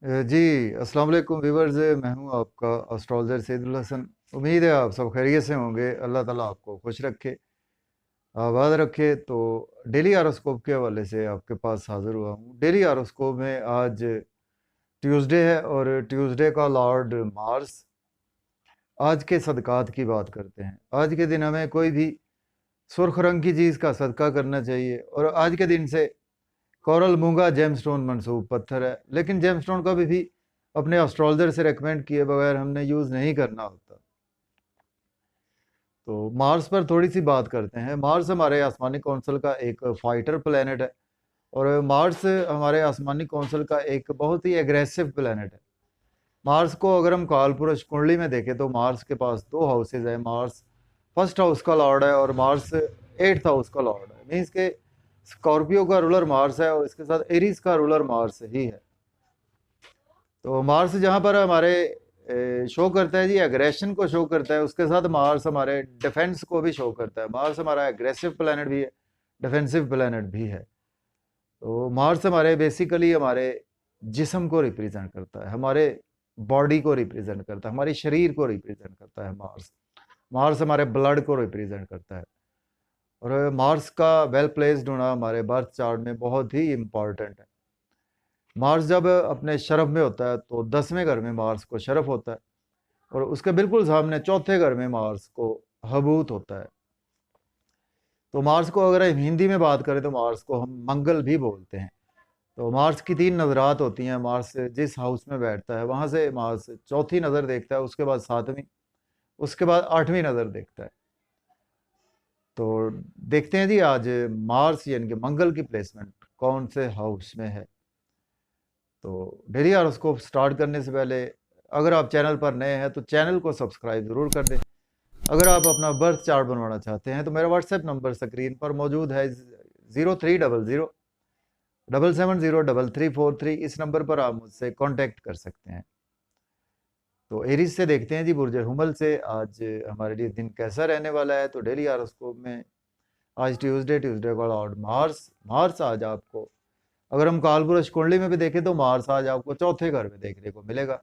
जी, अस्सलाम वालेकुम व्यूअर्स। मैं हूं आपका एस्ट्रोलॉजर सैयदुल हसन। उम्मीद है आप सब खैरियत से होंगे। अल्लाह ताला आपको खुश रखे, आबाद रखे। तो डेली हॉरोस्कोप के हवाले से आपके पास हाज़िर हुआ हूं। डेली हॉरोस्कोप में आज ट्यूसडे है और ट्यूसडे का लॉर्ड मार्स। आज के सदक़ात की बात करते हैं। आज के दिन हमें कोई भी सुर्ख रंग की चीज़ का सदका करना चाहिए और आज के दिन से कोरल मूंगा जेमस्टोन मंसूब पत्थर है, लेकिन जेमस्टोन कभी भी अपने एस्ट्रोलजर से रेकमेंड किए बगैर हमने यूज़ नहीं करना होता। तो मार्स पर थोड़ी सी बात करते हैं। मार्स हमारे आसमानी कौंसल का एक फाइटर प्लेनेट है और मार्स हमारे आसमानी कौंसल का एक बहुत ही एग्रेसिव प्लेनेट है। मार्स को अगर हम कालपुरुष कुंडली में देखें तो मार्स के पास दो हाउसेज है। मार्स फर्स्ट हाउस का लॉर्ड है और मार्स एट्थ हाउस का लॉर्ड है। मीन्स के स्कॉर्पियो का रूलर मार्स है और इसके साथ एरीज का रूलर मार्स ही है। तो मार्स जहाँ पर हमारे शो करता है जी एग्रेशन को शो करता है, उसके साथ मार्स हमारे डिफेंस को भी शो करता है। मार्स हमारा एग्रेसिव प्लेनेट भी है, डिफेंसिव प्लेनेट भी है। तो मार्स हमारे बेसिकली हमारे जिस्म को रिप्रेजेंट करता है, हमारे बॉडी को रिप्रेजेंट करता है, हमारे शरीर को रिप्रेजेंट करता है। मार्स मार्स हमारे ब्लड को रिप्रेजेंट करता है और मार्स का वेल प्लेस्ड होना हमारे बर्थ चार्ट में बहुत ही इम्पॉर्टेंट है। मार्स जब अपने शरफ में होता है तो 10वें घर में मार्स को शरफ होता है और उसके बिल्कुल सामने चौथे घर में मार्स को हबूत होता है। तो मार्स को अगर हम हिंदी में बात करें तो मार्स को हम मंगल भी बोलते हैं। तो मार्स की 3 नज़रात होती हैं। मार्स जिस हाउस में बैठता है वहाँ से मार्स चौथी नज़र देखता है, उसके बाद 7वीं, उसके बाद 8वीं नज़र देखता है। तो देखते हैं जी आज मार्स यानी कि मंगल की प्लेसमेंट कौन से हाउस में है। तो डेली हॉरोस्कोप स्टार्ट करने से पहले अगर आप चैनल पर नए हैं तो चैनल को सब्सक्राइब ज़रूर कर दें। अगर आप अपना बर्थ चार्ट बनवाना चाहते हैं तो मेरा व्हाट्सएप नंबर स्क्रीन पर मौजूद है, 0300 770 33343। इस नंबर पर आप मुझसे कांटेक्ट कर सकते हैं। तो एरीज से देखते हैं जी बुर्ज हुमल से आज हमारे लिए दिन कैसा रहने वाला है। तो डेली हॉरोस्कोप में आज ट्यूसडे का लॉर्ड मार्स। मार्स आज आपको अगर हम कालपुरुष कुंडली में भी देखें तो मार्स आज आपको चौथे घर में देखने को मिलेगा।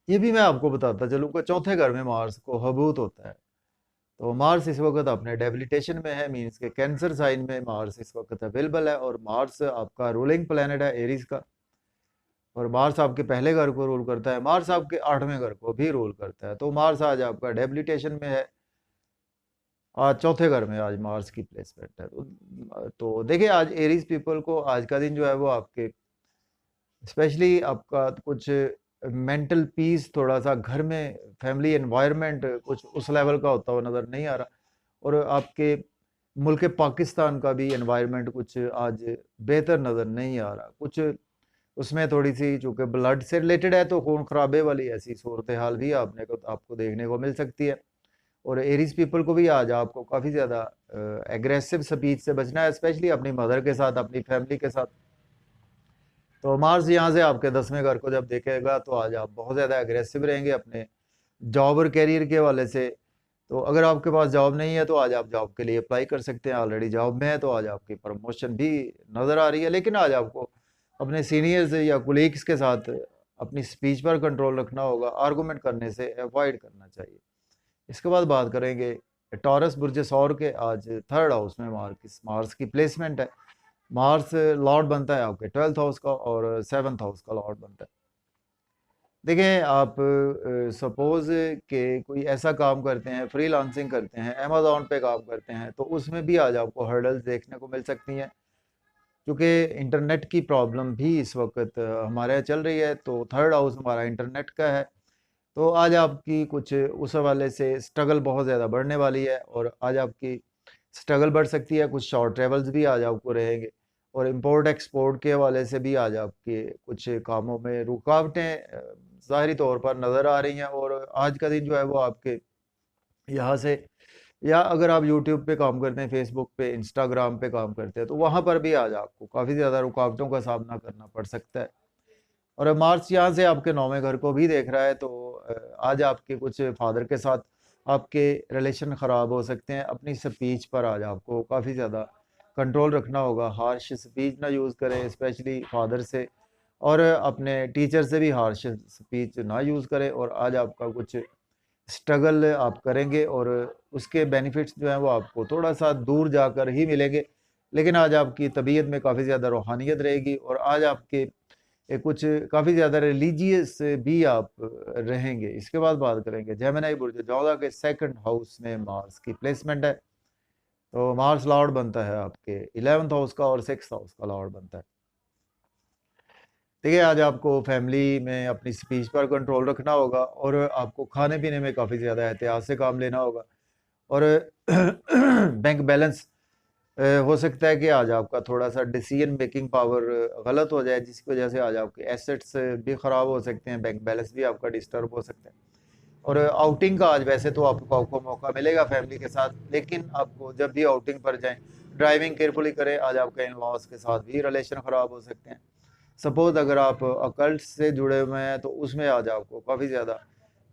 ये भी मैं आपको बताता चलूँ कि चौथे घर में मार्स को हबूत होता है। तो मार्स इस वक्त अपने डेबिलिटेशन में है, मीन्स के कैंसर साइन में मार्स इस वक्त अवेलेबल है और मार्स आपका रूलिंग प्लेनेट है एरीज का। और मार्स आपके पहले घर को रूल करता है, मार्स आपके 8वें घर को भी रूल करता है। तो मार्स आज आपका डेबिलिटेशन में है, आज चौथे घर में आज मार्स की प्लेसमेंट है। तो देखिए आज एरीज पीपल को आज का दिन जो है वो आपके स्पेशली आपका कुछ मेंटल पीस, थोड़ा सा घर में फैमिली एनवायरनमेंट कुछ उस लेवल का होता हुआ नज़र नहीं आ रहा। और आपके मुल्क पाकिस्तान का भी एनवायरनमेंट कुछ आज बेहतर नज़र नहीं आ रहा। कुछ उसमें थोड़ी सी चूँकि ब्लड से रिलेटेड है तो खून खराबे वाली ऐसी सूरत हाल भी आपको देखने को मिल सकती है। और एरीज पीपल को भी आज आपको काफ़ी ज़्यादा एग्रेसिव स्पीच से बचना है, स्पेशली अपनी मदर के साथ, अपनी फैमिली के साथ। तो मार्स यहाँ से आपके 10वें घर को जब देखेगा तो आज आप बहुत ज़्यादा एग्रेसिव रहेंगे अपने जॉब और कैरियर के हवाले से। तो अगर आपके पास जॉब नहीं है तो आज आप जॉब के लिए अप्लाई कर सकते हैं। ऑलरेडी जॉब में है तो आज आपकी प्रमोशन भी नज़र आ रही है, लेकिन आज आपको अपने सीनियर्स या कुलीग्स के साथ अपनी स्पीच पर कंट्रोल रखना होगा। आर्गूमेंट करने से अवॉइड करना चाहिए। इसके बाद बात करेंगे टॉरस बुर्ज सौर के। आज थर्ड हाउस में मार्स की प्लेसमेंट है। मार्स लॉर्ड बनता है आपके 12th हाउस का और 7th हाउस का लॉर्ड बनता है। देखें आप सपोज के कोई ऐसा काम करते हैं, फ्रीलांसिंग करते हैं, अमेज़न पे काम करते हैं, तो उसमें भी आज आपको हर्डल्स देखने को मिल सकती हैं क्योंकि इंटरनेट की प्रॉब्लम भी इस वक्त हमारे यहाँ चल रही है। तो थर्ड हाउस हमारा इंटरनेट का है। तो आज आपकी कुछ उस हवाले से स्ट्रगल बहुत ज़्यादा बढ़ने वाली है और आज आपकी स्ट्रगल बढ़ सकती है। कुछ शॉर्ट ट्रेवल्स भी आज आपको रहेंगे और इंपोर्ट एक्सपोर्ट के हवाले से भी आज आपके कुछ कामों में रुकावटें ज़ाहिरी तौर पर नज़र आ रही हैं। और आज का दिन जो है वो आपके यहाँ से, या अगर आप यूट्यूब पे काम करते हैं, फेसबुक पे, इंस्टाग्राम पे काम करते हैं, तो वहाँ पर भी आज आपको काफ़ी ज़्यादा रुकावटों का सामना करना पड़ सकता है। और मार्च यहाँ से आपके 9वें घर को भी देख रहा है। तो आज आपके कुछ फादर के साथ आपके रिलेशन ख़राब हो सकते हैं। अपनी स्पीच पर आज आपको काफ़ी ज़्यादा कंट्रोल रखना होगा। हार्श स्पीच ना यूज़ करें, स्पेशली फादर से। और अपने टीचर से भी हार्श स्पीच ना यूज़ करें। और आज आपका कुछ स्ट्रगल आप करेंगे और उसके बेनिफिट्स जो हैं वो आपको थोड़ा सा दूर जाकर ही मिलेंगे, लेकिन आज आपकी तबीयत में काफ़ी ज़्यादा रूहानियत रहेगी और आज आपके कुछ काफ़ी ज़्यादा रिलीजियस भी आप रहेंगे। इसके बाद बात करेंगे जेमिनी बुर्ज जोधा के सेकंड हाउस में मार्स की प्लेसमेंट है। तो मार्स लॉर्ड बनता है आपके 11th हाउस का और 6th हाउस का लॉर्ड बनता है। देखिए, आज आपको फैमिली में अपनी स्पीच पर कंट्रोल रखना होगा और आपको खाने पीने में काफ़ी ज़्यादा एहतियात से काम लेना होगा। और बैंक बैलेंस हो सकता है कि आज आपका थोड़ा सा डिसीजन मेकिंग पावर गलत हो जाए, जिसकी वजह से आज आपके एसेट्स भी ख़राब हो सकते हैं, बैंक बैलेंस भी आपका डिस्टर्ब हो सकता है। और आउटिंग का आज वैसे तो आपको मौका मिलेगा फैमिली के साथ, लेकिन आपको जब भी आउटिंग पर जाएं ड्राइविंग केयरफुली करें। आज आपके इन लॉज के साथ भी रिलेशन ख़राब हो सकते हैं। सपोज अगर आप अकल्ट से जुड़े हुए हैं तो उसमें आज आपको काफ़ी ज़्यादा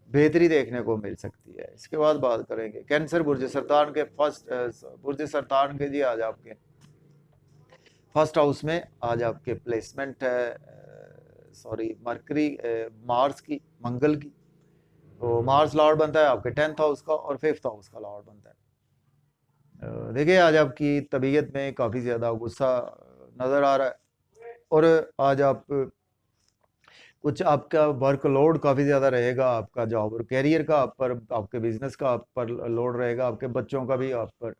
बेहतरी देखने को मिल सकती है। इसके बाद बात करेंगे कैंसर बुर्ज सरतान के बुर्ज सरतान के जी आज आपके फर्स्ट हाउस में आज आपके प्लेसमेंट है, सॉरी मरकरी मार्स की, मंगल की। तो मार्स लॉर्ड बनता है आपके 10th हाउस का और 5th हाउस का लॉर्ड बनता है। देखिए, आज आपकी तबीयत में काफ़ी ज़्यादा गुस्सा नज़र आ रहा है और आज आप कुछ आपका वर्कलोड काफ़ी ज़्यादा रहेगा, आपका जॉब और कैरियर का आप पर, आपके बिजनेस का आप पर लोड रहेगा, आपके बच्चों का भी आप पर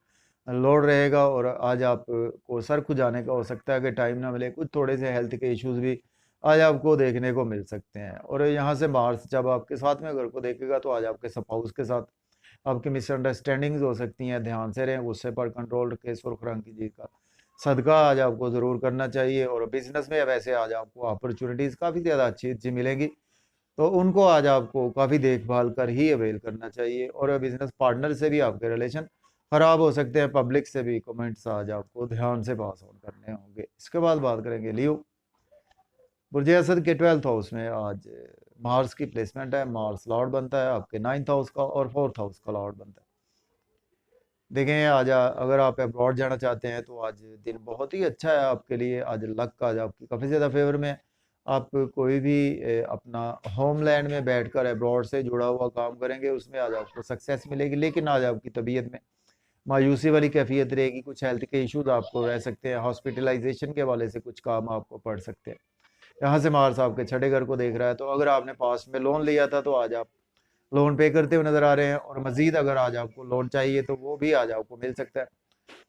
लोड रहेगा। और आज आप को सर खुजाने का हो सकता है कि टाइम ना मिले, कुछ थोड़े से हेल्थ के इश्यूज भी आज आपको देखने को मिल सकते हैं। और यहाँ से मार्स जब आपके साथ में घर को देखेगा तो आज आपके स्पाउस के साथ आपकी मिसअंडरस्टैंडिंग्स हो सकती हैं। ध्यान से रहें, गुस्से पर कंट्रोल रखें। सुर्ख रंग की चीज़ का सदका आज आपको ज़रूर करना चाहिए। और बिजनेस में वैसे आज आपको अपॉर्चुनिटीज़ काफ़ी ज़्यादा अच्छी अच्छी मिलेंगी, तो उनको आज आपको काफ़ी देखभाल कर ही अवेल करना चाहिए। और बिजनेस पार्टनर से भी आपके रिलेशन ख़राब हो सकते हैं। पब्लिक से भी कमेंट्स आज आपको ध्यान से पास ऑन करने होंगे। इसके बाद बात करेंगे लियो बुर्ज असद के 12th हाउस में आज मार्स की प्लेसमेंट है। मार्स लॉर्ड बनता है आपके 9th हाउस का और 4th हाउस का लॉर्ड बनता है। देखें, आज अगर आप अब्रॉड जाना चाहते हैं तो आज दिन बहुत ही अच्छा है आपके लिए। आज लक आज आपकी काफ़ी ज़्यादा फेवर में है। आप कोई भी अपना होमलैंड में बैठकर अब्रॉड से जुड़ा हुआ काम करेंगे, उसमें आज आपको सक्सेस मिलेगी। लेकिन आज आपकी तबीयत में मायूसी वाली कैफियत रहेगी, कुछ हेल्थ के इश्यूज आपको रह सकते हैं, हॉस्पिटलाइजेशन के हवाले से कुछ काम आपको पड़ सकते हैं। यहाँ से मार्स आपके छठे घर को देख रहा है, तो अगर आपने पास्ट में लोन लिया था तो आज आप लोन पे करते हुए नजर आ रहे हैं। और मजीद अगर आज आपको लोन चाहिए तो वो भी आज आपको मिल सकता है।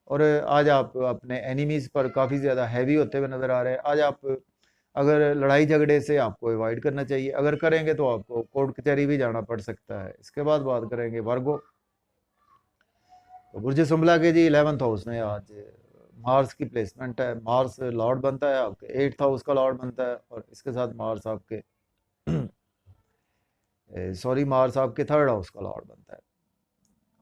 और आज आप अपने एनिमीज पर काफ़ी ज़्यादा हैवी होते हुए नजर आ रहे हैं। आज आप अगर लड़ाई झगड़े से आपको अवॉइड करना चाहिए, अगर करेंगे तो आपको कोर्ट कचहरी भी जाना पड़ सकता है। इसके बाद बात करेंगे वर्गो। तो बुर्ज सुमला के जी 11th हाउस में आज मार्स की प्लेसमेंट है। मार्स लॉर्ड बनता है आपके 8th हाउस का लॉर्ड बनता है और इसके साथ मार्स आपके सॉरी मार्स आपके 3rd हाउस का लॉर्ड बनता है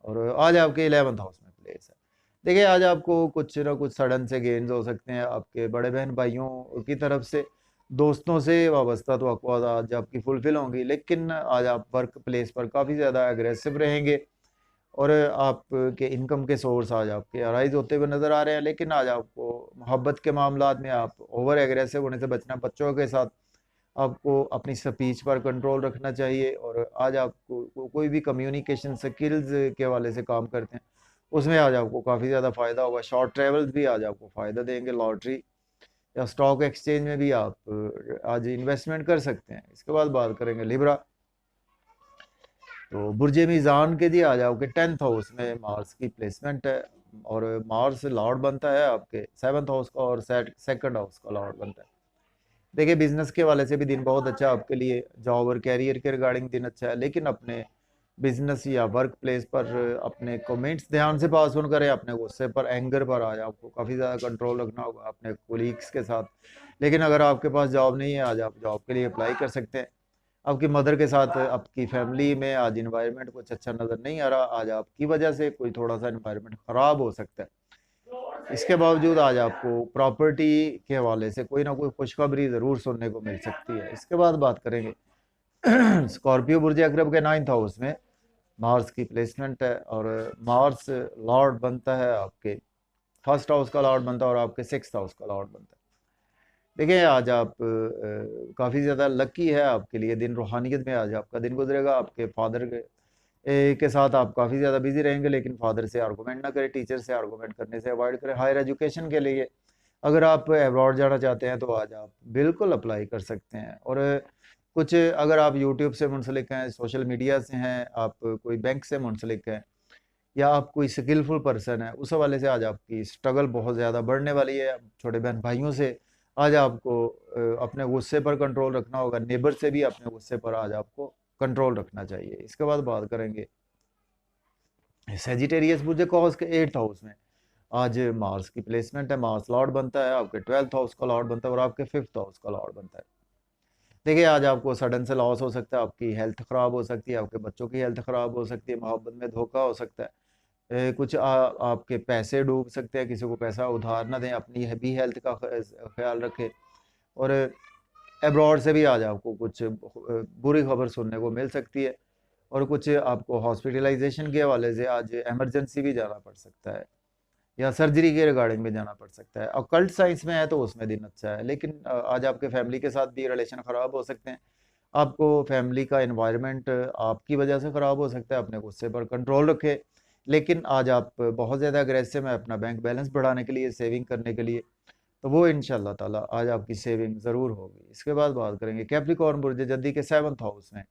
और आज आपके 11th हाउस में प्लेस है। देखिए, आज आपको कुछ ना कुछ सडन से गेन्स हो सकते हैं आपके बड़े बहन भाइयों की तरफ से, दोस्तों से वाबस्ता तो आपको आज आपकी फुलफिल होंगी। लेकिन आज आप वर्क प्लेस पर काफ़ी ज़्यादा एग्रेसिव रहेंगे और आपके इनकम के सोर्स आज आपके अराइज होते हुए नज़र आ रहे हैं। लेकिन आज आपको मोहब्बत के मामलात में आप ओवर एग्रेसिव होने से बचना। बच्चों के साथ आपको अपनी स्पीच पर कंट्रोल रखना चाहिए। और आज आपको कोई भी कम्युनिकेशन स्किल्स के हवाले से काम करते हैं, उसमें आज आपको काफ़ी ज़्यादा फ़ायदा होगा। शॉर्ट ट्रेवल्स भी आज आपको फ़ायदा देंगे। लॉटरी या स्टॉक एक्सचेंज में भी आप आज इन्वेस्टमेंट कर सकते हैं। इसके बाद बात करेंगे लिब्रा। तो बुर्ज मीज़ान के जी आज आपके 10th हाउस में मार्स की प्लेसमेंट है और मार्स लॉर्ड बनता है आपके 7th हाउस का और 2nd हाउस का लॉर्ड बनता है। देखिए, बिजनेस के वाले से भी दिन बहुत अच्छा है आपके लिए। जॉब और कैरियर के रिगार्डिंग दिन अच्छा है, लेकिन अपने बिजनेस या वर्क प्लेस पर अपने कमेंट्स ध्यान से पास ऑन करें। अपने गुस्से पर, एंगर पर आज आपको काफ़ी ज़्यादा कंट्रोल रखना होगा अपने कोलीग्स के साथ। लेकिन अगर आपके पास जॉब नहीं है, आज आप जॉब के लिए अप्लाई कर सकते हैं। आपकी मदर के साथ आपकी फैमिली में आज इन्वायरमेंट कुछ अच्छा नज़र नहीं आ रहा। आज आपकी वजह से कोई थोड़ा सा इन्वायरमेंट ख़राब हो सकता है। इसके बावजूद आज आपको प्रॉपर्टी के हवाले से कोई ना कोई खुशखबरी ज़रूर सुनने को मिल सकती है। इसके बाद बात करेंगे स्कॉर्पियो बुर्ज अकरब के 9th हाउस में मार्स की प्लेसमेंट है और मार्स लॉर्ड बनता है आपके 1st हाउस का लॉर्ड बनता है और आपके 6th हाउस का लॉर्ड बनता है। देखिए आज आप काफ़ी ज़्यादा लकी है आपके लिए दिन, रूहानियत में आज आपका दिन गुजरेगा। आपके फादर के साथ आप काफ़ी ज़्यादा बिजी रहेंगे, लेकिन फादर से आर्गूमेंट ना करें, टीचर से आर्गूमेंट करने से अवॉइड करें। हायर एजुकेशन के लिए अगर आप अब्रॉड जाना चाहते हैं तो आज आप बिल्कुल अप्लाई कर सकते हैं। और कुछ अगर आप यूट्यूब से मुंसलिक हैं, सोशल मीडिया से हैं, आप कोई बैंक से मुंसलिक हैं, या आप कोई स्किलफुल पर्सन है, उस हवाले से आज आपकी स्ट्रगल बहुत ज़्यादा बढ़ने वाली है। छोटे बहन भाइयों से आज आपको अपने गुस्से पर कंट्रोल रखना होगा, नेबर से भी अपने गुस्से पर आज आपको कंट्रोल रखना चाहिए। इसके बाद बात करेंगे सेजिटेरियस बुर्ज कॉज के 8th हाउस में आज मार्स की प्लेसमेंट है। मार्स लॉर्ड बनता है, आपके 12th हाउस का लॉर्ड बनता है और आपके 5th हाउस का लॉर्ड बनता है। देखिए आज आपको सडन से लॉस हो सकता है, आपकी हेल्थ ख़राब हो सकती है, आपके बच्चों की हेल्थ ख़राब हो सकती है, मोहब्बत में धोखा हो सकता है, कुछ आपके पैसे डूब सकते हैं, किसी को पैसा उधार ना दें, अपनी भी हेल्थ का ख्याल रखें। और अब्रॉड से भी आज आपको कुछ बुरी खबर सुनने को मिल सकती है, और कुछ आपको हॉस्पिटलाइजेशन के हवाले से आज इमरजेंसी भी जाना पड़ सकता है, या सर्जरी के रिगार्डिंग में जाना पड़ सकता है। अकल्ट साइंस में है तो उसमें दिन अच्छा है, लेकिन आज आपके फैमिली के साथ भी रिलेशन ख़राब हो सकते हैं। आपको फैमिली का एनवायरनमेंट आपकी वजह से ख़राब हो सकता है, अपने गुस्से पर कंट्रोल रखें। लेकिन आज आप बहुत ज़्यादा अग्रेसिव हैं अपना बैंक बैलेंस बढ़ाने के लिए, सेविंग करने के लिए, तो वो इंशाल्लाह ताला आज आपकी सेविंग ज़रूर होगी। इसके बाद बात करेंगे कैप्रिकॉर्न बुर्ज जद्दी के 7th हाउस में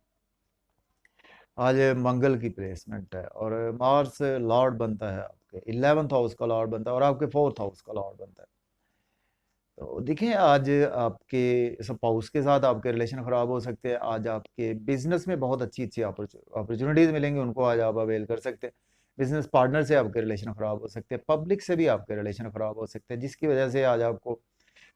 आज मंगल की प्लेसमेंट है, और मार्स लॉर्ड बनता है, आपके 11th हाउस का लॉर्ड बनता है और आपके 4th हाउस का लॉर्ड बनता है। तो देखिए आज आपके स्पाउस के साथ आपके रिलेशन ख़राब हो सकते हैं। आज आपके बिजनेस में बहुत अच्छी अच्छी अपॉर्चुनिटीज़ मिलेंगी, उनको आज आप अवेल कर सकते हैं। बिजनेस पार्टनर से आपके रिलेशन ख़राब हो सकते हैं, पब्लिक से भी आपके रिलेशन ख़राब हो सकते हैं, जिसकी वजह से आज आपको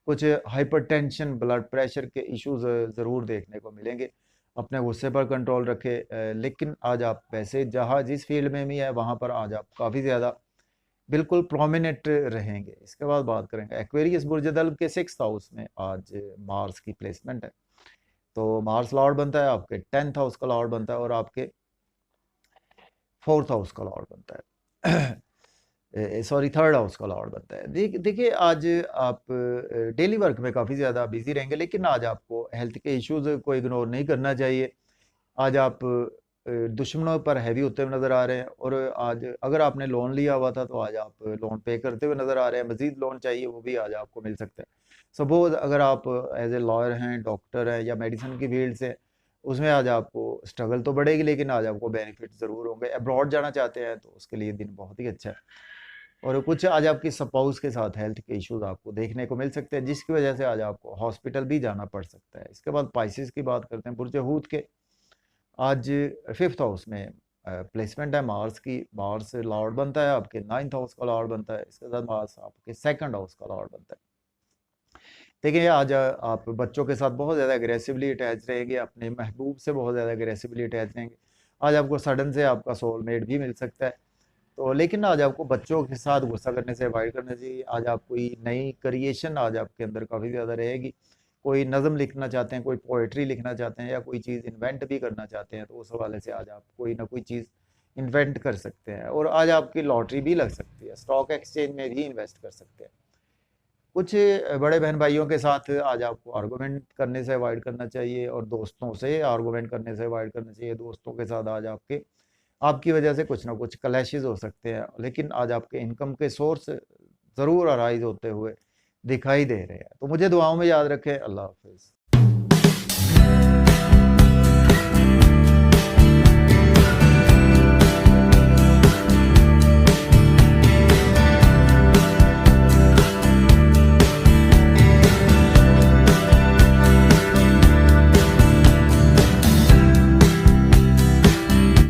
कुछ हाइपरटेंशन, ब्लड प्रेशर के इश्यूज ज़रूर देखने को मिलेंगे। अपने गुस्से पर कंट्रोल रखें, लेकिन आज आप वैसे जहाँ जिस फील्ड में भी है वहाँ पर आज आप काफ़ी ज़्यादा बिल्कुल प्रोमिनेंट रहेंगे। इसके बाद बात करेंगे एक्वेरियस बुर्ज दल के 6th हाउस में आज मार्स की प्लेसमेंट है। तो मार्स लॉर्ड बनता है, आपके 10th हाउस का लॉर्ड बनता है और आपके 4th हाउस का लॉर्ड बनता है, सॉरी 3rd हाउस का लॉर्ड बनता है। देखिए आज आप डेली वर्क में काफ़ी ज़्यादा बिजी रहेंगे, लेकिन आज आपको हेल्थ के इश्यूज को इग्नोर नहीं करना चाहिए। आज आप दुश्मनों पर हैवी होते हुए नज़र आ रहे हैं, और आज अगर आपने लोन लिया हुआ था तो आज आप लोन पे करते हुए नज़र आ रहे हैं। मज़ीद लोन चाहिए वो भी आज आपको मिल सकता है। सपोज अगर आप एज ए लॉयर हैं, डॉक्टर हैं, या मेडिसिन की फील्ड से, उसमें आज आपको स्ट्रगल तो बढ़ेगी, लेकिन आज आपको बेनिफिट ज़रूर होंगे। अब्रॉड जाना चाहते हैं तो उसके लिए दिन बहुत ही अच्छा है। और कुछ आज आपकी स्पाउस के साथ हेल्थ के इश्यूज आपको देखने को मिल सकते हैं, जिसकी वजह से आज आपको हॉस्पिटल भी जाना पड़ सकता है। इसके बाद पाइसिस की बात करते हैं, बुर्ज हूत के आज 5th हाउस में प्लेसमेंट है मार्स की। मार्स लॉर्ड बनता है, आपके 9th हाउस का लॉर्ड बनता है। इसके साथ मार्स आपके 2nd हाउस का लॉर्ड बनता है। देखिए आज आप बच्चों के साथ बहुत ज़्यादा अग्रेसिवली अटैच रहेंगे, अपने महबूब से बहुत ज़्यादा अग्रेसिवली अटैच रहेंगे। आज आपको सडन से आपका सोलमेट भी मिल सकता है। तो लेकिन आज आपको बच्चों के साथ गुस्सा करने से अवॉइड करना चाहिए। आज आप कोई नई क्रिएशन आज आपके अंदर काफ़ी ज़्यादा रहेगी। कोई नज़म लिखना चाहते हैं, कोई पोएट्री लिखना चाहते हैं, या कोई चीज़ इन्वेंट भी करना चाहते हैं, तो उस हवाले से आज आप कोई ना कोई चीज़ इन्वेंट कर सकते हैं। और आज आपकी लॉटरी भी लग सकती है, स्टॉक एक्सचेंज में भी इन्वेस्ट कर सकते हैं। कुछ बड़े बहन भाइयों के साथ आज आपको आर्गूमेंट करने से अवॉइड करना चाहिए, और दोस्तों से आर्गूमेंट करने से अवॉइड करना चाहिए। दोस्तों के साथ आज आपकी वजह से कुछ ना कुछ क्लैशेस हो सकते हैं, लेकिन आज आपके इनकम के सोर्स ज़रूर अराइज होते हुए दिखाई दे रहे हैं। तो मुझे दुआओं में याद रखें। अल्लाह हाफिज़।